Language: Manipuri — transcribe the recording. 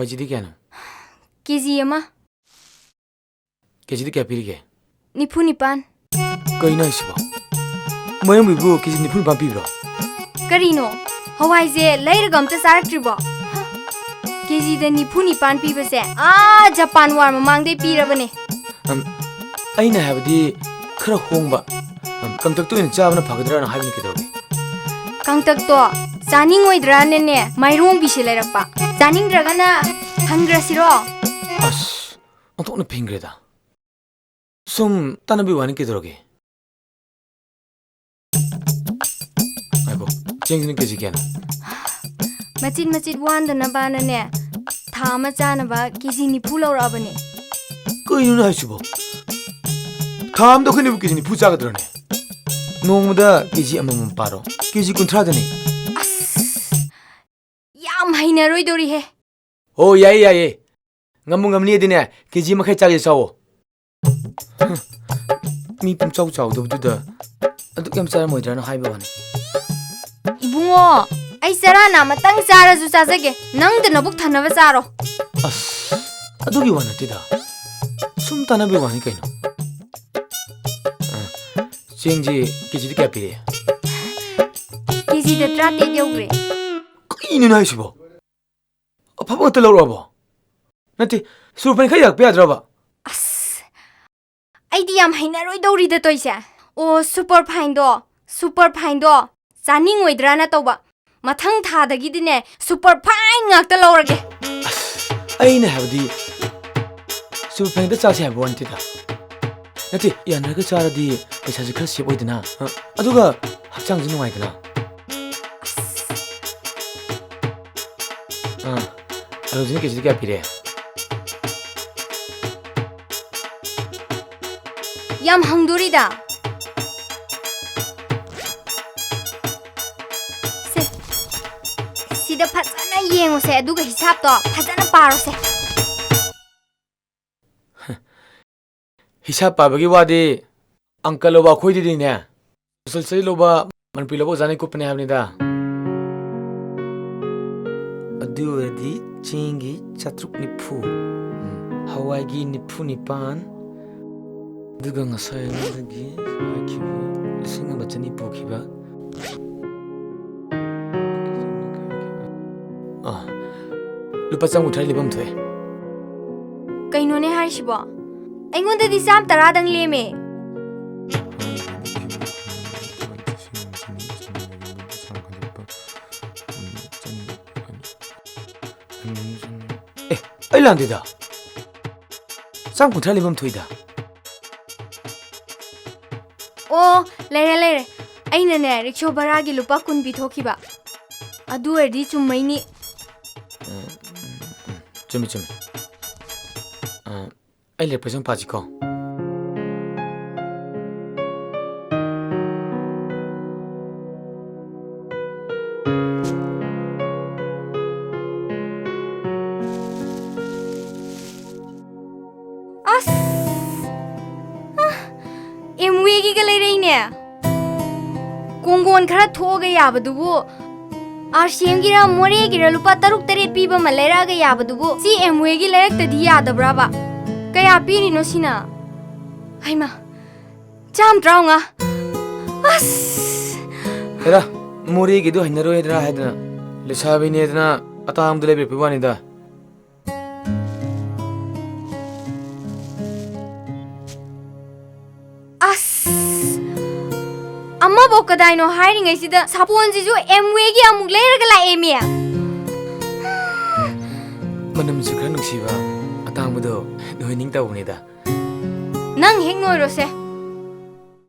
Hawajidi kya no? Kiji ama. Kiji kya piri ke? Nipu nipan. Koi na isibo. Mayam bibu kiji nipu nipan pi bro. Karino. Hawai je later gam ta sarak tribo. Kiji de nipu nipan pi base. Japan war mamang de pi rabane. Aina habdi khara hongba. Kangtak to in chabana phagadra na habni kedoge. Kangtak to zaning oidra ne mairong bi silerakpa. Zaning dragana hangra siro. As. Ontok na pingreda. Sum tanabi wani kedoge. Aiko, chengni keji kya na? Machid wanda na bana ne. Thama chana ba kiji nipu laura bane. Koi na hasibo. Tham do khani kiji nipu chagadra ne. Nongda kiji amam paro. Kiji kunthra dani. Yam haina roi dori he. Oh yai. Ngamu ngamni dine kiji makhai chage sawo. Mi pum chau do da. Adu kem chara moidra na haiba wani. Ibungo, ai sara na matang chara ju chajage. Nang de nabuk thanaba charo. Adu gi wana tida. Sum tanabi wani kaino. Chengji kiji kya pire? Kiji de trate yogre. Kaino na isibo. Apaba ta lawra ba. Nati surpan khai yak pe adra ba. Ai di yam haina roi dori da toisa. O super fine do. Zaning oidra na toba. Mathang tha da gi dine super fine ngak ta lawrage. Aina habdi super fine da cha se ba wanti da. Nati yana ga chara di pesa ji khar sep oidina. Aduga hakchang ji nungai dina. Alojini kiji kya pire? Yam hangdori da. Sida phajana yengo se aduga hisab to phajana paro se. Hisab pabagi wadi uncle loba khoi di ne. Sulsai loba manpri loba jani ko pane habni da. Adu edi chingi chatruk nipu. Hawai gi nipu nipan. Duga ngasai ngadagi hakibu singa bachani pokhiba. Lupa chang uthai libam thoe. Kaino ne haishibo. Aingonda di sam taradang leme. Ai landida. Sang uthai libam thoida. Oh, lere. Aina ne rickshaw baragi lupa kun bithokiba. Adu erdi chummaini. Chumi. Ai le pesang paji ko. MWG ga lei rei ne. Kongon khara thoga yabadubu. RCM gira more gira lupa taruk tare piba malera ga yabadubu. Si MWG lerek ta diya dabraba. Kaya piri no sina. Haima. Jam draunga. Era more gi do hinaro hedra hedna. Lesabi ne hedna atam dele be pibani da. Amma bokadai no hiring ai sida sapon ji ju MWG amuk lerga la emia. Manam ji khra nungsiba atang budo doi ning taw ne da. Nang heng noi ro se.